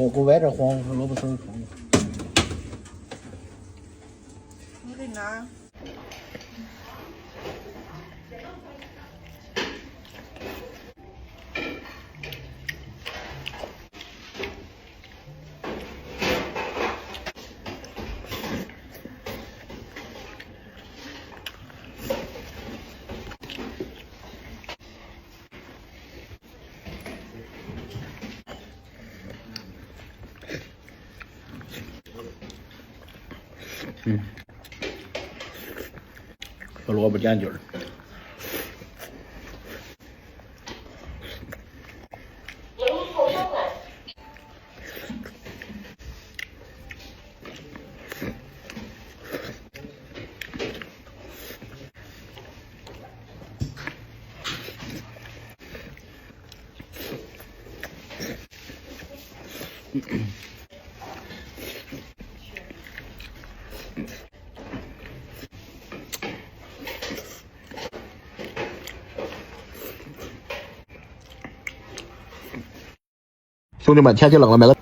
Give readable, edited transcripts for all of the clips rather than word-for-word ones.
搁歪着晃，萝卜丝儿冲。我给你拿。小萝卜尖筋儿。兄弟们，天气冷了，买个。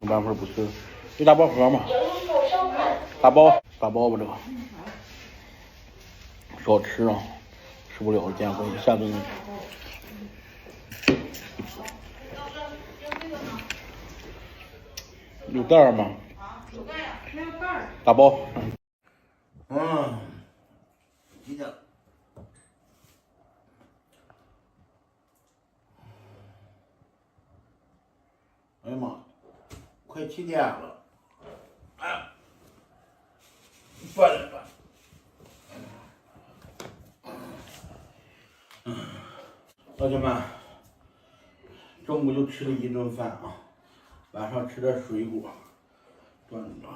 半份不吃，有大包盒吗？大包吧这个，少吃啊，吃不了减肥，下顿。有袋吗？有袋呀，没有袋。大包。几点？哎呀妈，快7点了！哎呀，算了吧。同学们，中午就吃了一顿饭啊，晚上吃点水果，转转。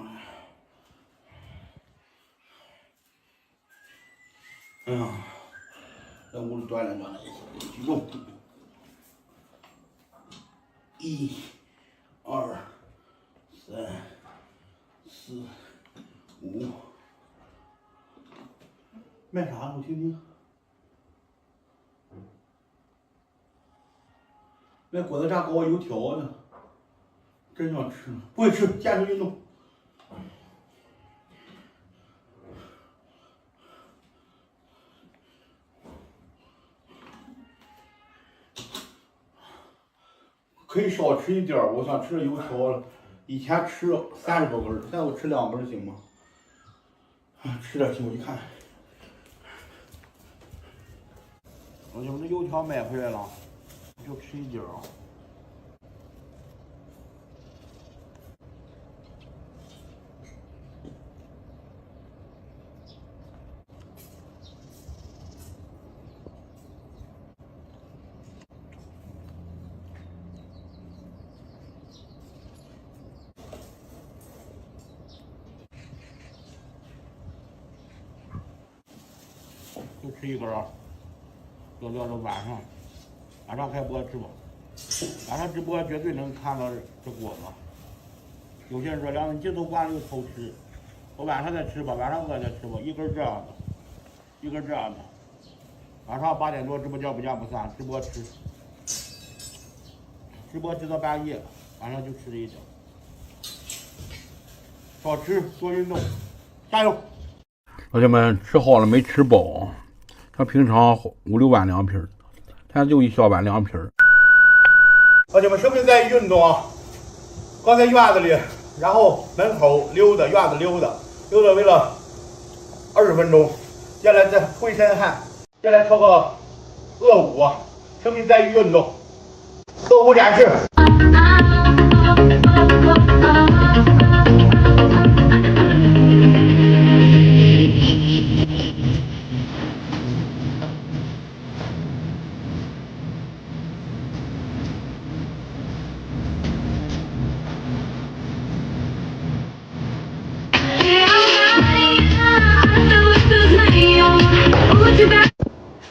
哎呀，在屋里锻炼锻炼举重。1、2、3、4、5。卖啥？我听听。卖果子炸糕、油条呢，真想吃，不会吃，健身运动。可以少吃一点儿，我想吃油条了。以前吃30多根，现在我吃2根行吗？吃点行，我一看。同学们，这油条买回来了，就吃一点啊。就吃一根啊，就聊到晚上开播直播，晚上直播绝对能看到这果子。有些人说两个镜头挂了又偷吃，我晚上再吃吧，晚上饿再吃吧，一根这样的，一根这样的。晚上8点多直播间不见不散，直播吃，直播吃到半夜，晚上就吃这一点。少吃多运动，加油！同学们，吃好了没吃饱？他平常5、6碗凉皮儿，他就一小碗凉皮儿。同学们，是不是在运动啊？刚在院子里，然后门口溜达，院子溜达为了20分钟，接下来再挥身汗，接下来跳个恶舞，是不是在运动？动物展示。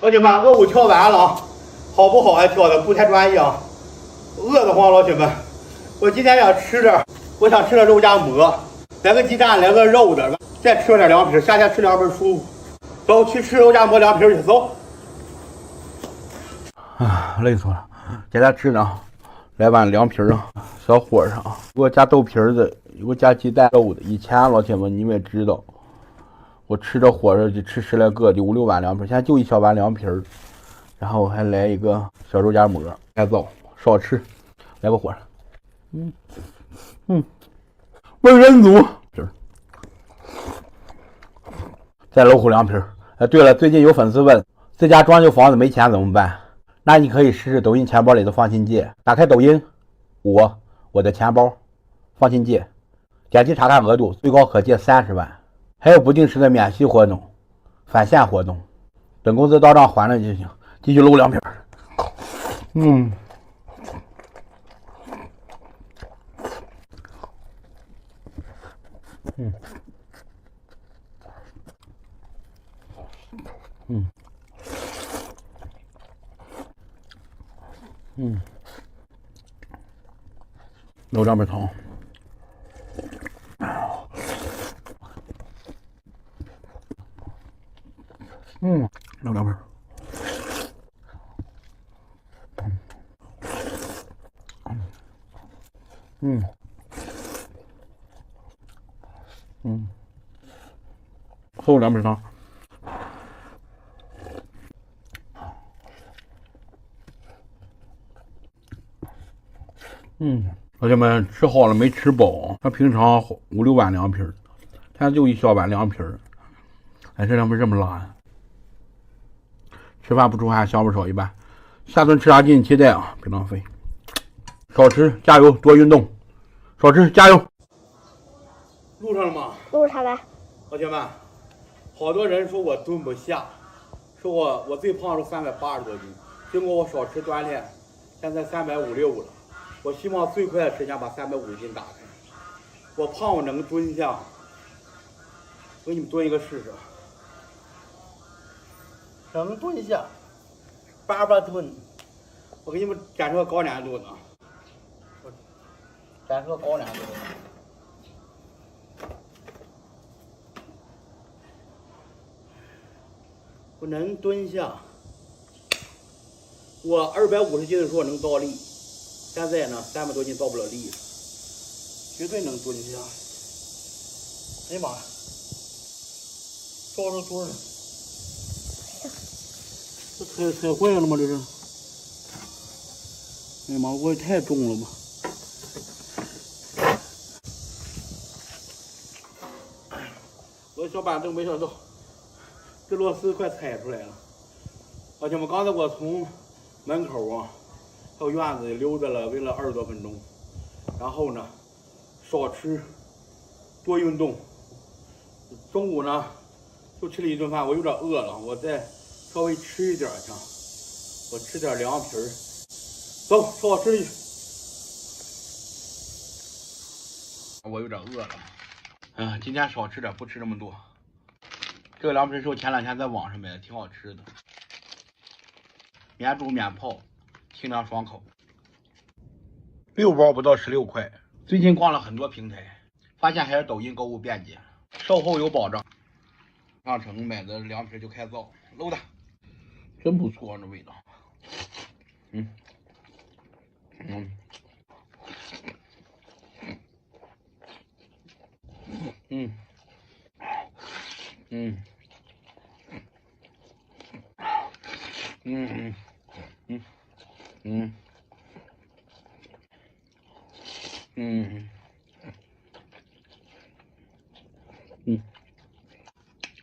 老铁们，鹅骨调完了啊，好不好还调的不太专业啊，饿得慌，老铁们。我今天想吃点，我想吃点肉夹馍，来个鸡蛋，来个肉的，再吃点凉皮，夏天吃凉皮舒服。走，去吃肉夹馍凉皮去，走。啊，累死我了！给咱吃呢，来碗凉皮啊，小火上啊，给我加豆皮的，给我加鸡蛋肉的。以前老铁们你们也知道，我吃着火烧就吃10来个，就5、6碗凉皮，现在就一小碗凉皮，然后还来一个小肉夹馍，太糟，少吃，来个火烧。问人族，再搂口凉皮。哎，对了，最近有粉丝问，自家装修房子没钱怎么办？那你可以试试抖音钱包里的放心借，打开抖音，我的钱包，放心借，点击查看额度，最高可借30万，还有不定时的免息活动、返现活动，等工资到账还了就行。继续搂凉皮。搂凉皮汤。搂凉皮。喝凉皮汤。老铁们，吃好了没吃饱？他平常5、6碗凉皮，现在就一小碗凉皮。哎，这凉皮这么辣，吃饭不出汗，香味少一半。下顿吃啥敬请期待啊，别浪费。少吃，加油，多运动。少吃，加油。录上了吗？录上来。老铁们，好多人说我蹲不下，说我最胖是380多斤，经过我少吃锻炼，现在350、6了。我希望最快的时间把350斤打开。我胖我能蹲下，我给你们蹲一个试试。能蹲下，8吨。我给你们展示个高难度呢，展示个高难度。我能蹲下，我250斤的时候能倒立，现在呢300多斤倒不了立，绝对能蹲下。哎呀妈呀，照着桌呢，这踩坏了吗？这是？哎呀妈，我也太重了吧！我的小板凳没想到。这螺丝快踩出来了，老铁们，刚才我从门口啊到院子里溜达了，围了20多分钟，然后呢，少吃，多运动。中午呢，就吃了一顿饭，我有点饿了，我再稍微吃一点去，我吃点凉皮儿。走，少吃去。我有点饿了，今天少吃点，不吃这么多。这个凉皮是我前2天在网上买的，挺好吃的，免煮免泡，清凉爽口。6包不到16块。最近逛了很多平台，发现还是抖音购物便捷，售后有保障。上城买的凉皮就开造，搂的，真不错，这味道。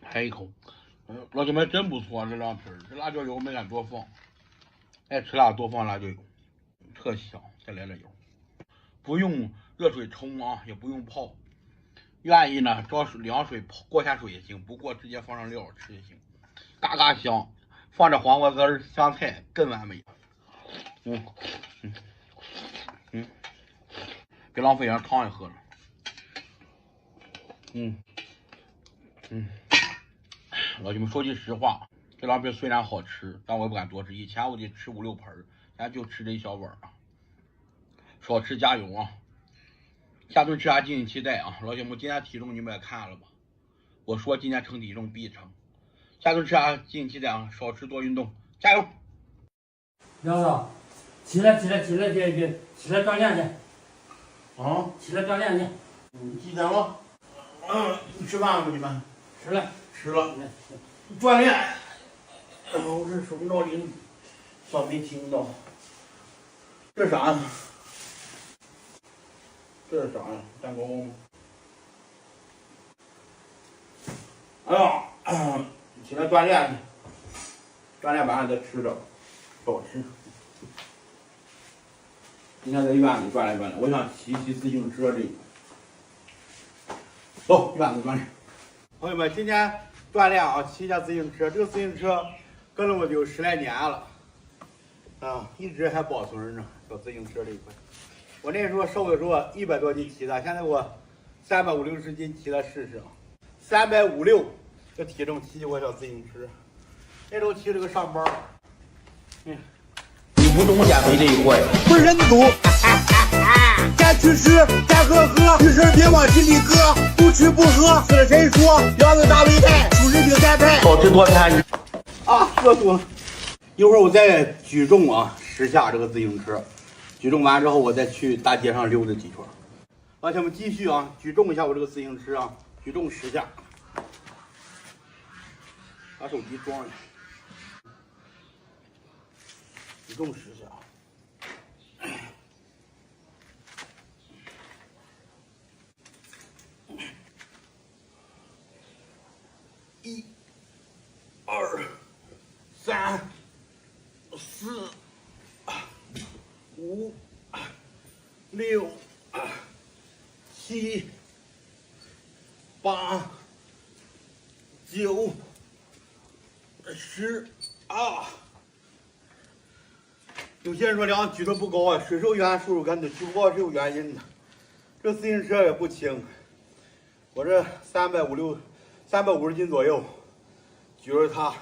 还一口，老铁们真不错，这凉皮儿，这辣椒油没敢多放，爱吃辣多放辣椒油，特香。再来点油，不用热水冲啊，也不用泡，愿意呢找凉水泡过下水也行，不过直接放上料吃也行，嘎嘎香，放着黄瓜丝儿、香菜更完美。别浪费，让汤也喝了。老铁们说句实话，这两饼虽然好吃，但我也不敢多吃。以前我得吃5、6盆，现在就吃这一小碗啊。少吃加油啊！下顿吃啥敬请期待啊！老铁们，今天体重你们也看了吧？我说今天称体重必称。下顿吃啥敬请期待啊！少吃多运动，加油！梁子，起来锻炼去！啊，起来锻炼去！几点了？你吃饭了吗？你们吃了。吃了。锻炼。我这手闹铃，小没听到。这啥呀？这是啥呀？蛋糕吗？哎呀，起来锻炼去，锻炼完了再吃着，少吃。今天在院子锻炼锻炼，我想骑自行车这个。走，院子锻炼。朋友们，今天锻炼啊，骑一下自行车。这个自行车跟了我有10来年了，啊，一直还保存着小自行车这一块。我那时候瘦的时候100多斤骑的，现在我350、60斤骑了试试，350、60这体重骑我小自行车。那时候骑这个上班，你不懂减肥这一块，不是人族，咱去吃，咱喝，吃事别往心里搁，不吃不喝，死了谁说？腰子大胃带，主食饼3派，少吃多餐。啊，热死我了！一会儿我再举重啊，10下这个自行车，举重完之后我再去大街上溜达几圈。老铁们继续啊，举重一下我这个自行车啊，举重10下，把手机装上，举重10下。1、2、3、4、5、6、7、8、9、10啊！有些人说梁举得不高啊，水手员、瘦手跟头举不高是有原因的。这自行车也不轻，我这350斤左右，举着它，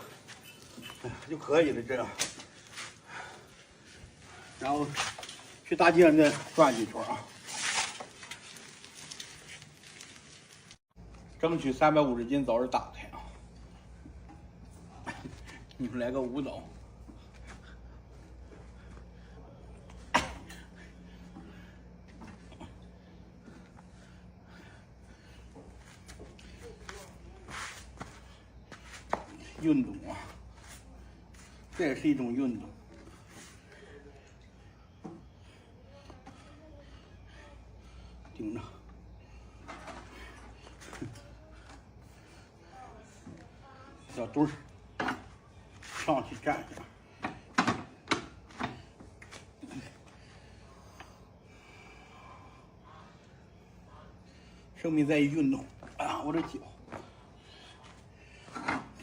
哎呀就可以了这样。然后去大街上再转几圈啊，争取350斤早日打开啊！你们来个舞蹈。运动啊，这也是一种运动。顶着，小墩儿，上去站下。生命在于运动啊！我这脚。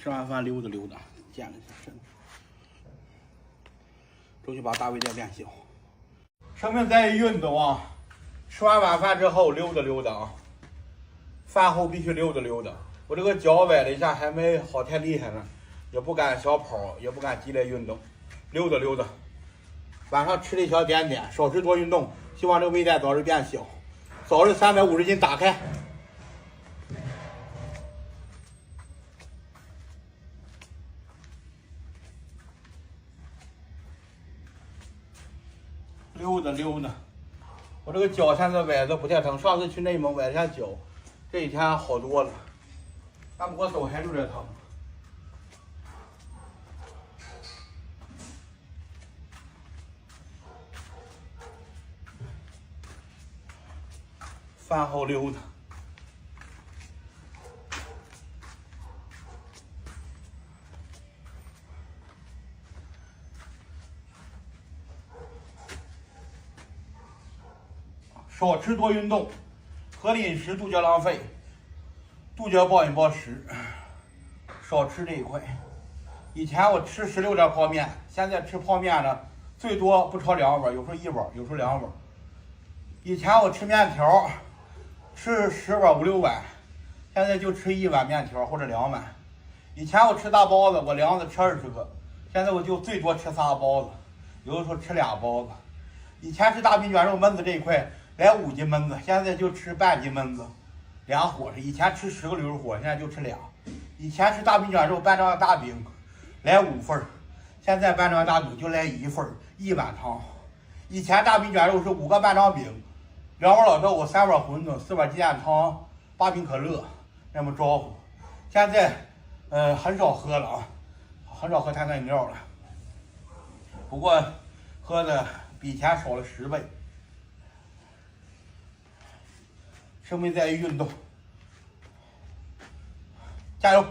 吃完饭溜达溜达，健了下身，争取把大胃带变小。生命在于运动啊！吃完晚饭之后溜达溜达啊，饭后必须溜达溜达。我这个脚崴了一下，还没好太厉害呢，也不敢小跑，也不敢激烈运动，溜达溜达。晚上吃点小点点，少吃多运动，希望这个胃带早日变小，早日350斤打开。溜达溜达，我这个脚现在崴的不太疼，上次去内蒙崴了下脚，这几天好多了，但不过手还有点疼。饭后溜达。少吃多运动，合理饮食，杜绝浪费，杜绝暴饮暴食，少吃这一块。以前我吃16点泡面，现在吃泡面呢，最多不超2碗，有时候1碗，有时候2碗。以前我吃面条，吃10碗5、6碗，现在就吃1碗面条或者2碗。以前我吃大包子，我2次吃20个，现在我就最多吃3个包子，有的时候吃2包子。以前吃大饼卷肉焖子这一块来5斤焖子，现在就吃半斤焖子，2伙食。以前吃10个驴肉火，现在就吃2。以前吃大饼卷肉半张大饼来5份，现在半张大饼就来1份，1碗汤。以前大饼卷肉是5个半张饼，2碗老豆腐，3碗馄饨，4碗鸡蛋汤，8瓶可乐，那么招呼。现在很少喝了啊，很少喝碳酸饮料了。不过喝的比以前少了10倍。生命在于运动，加油！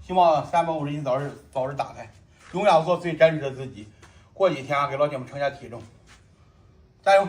希望350斤早日打开，永远做最真实的自己。过几天给老铁们称下体重，加油！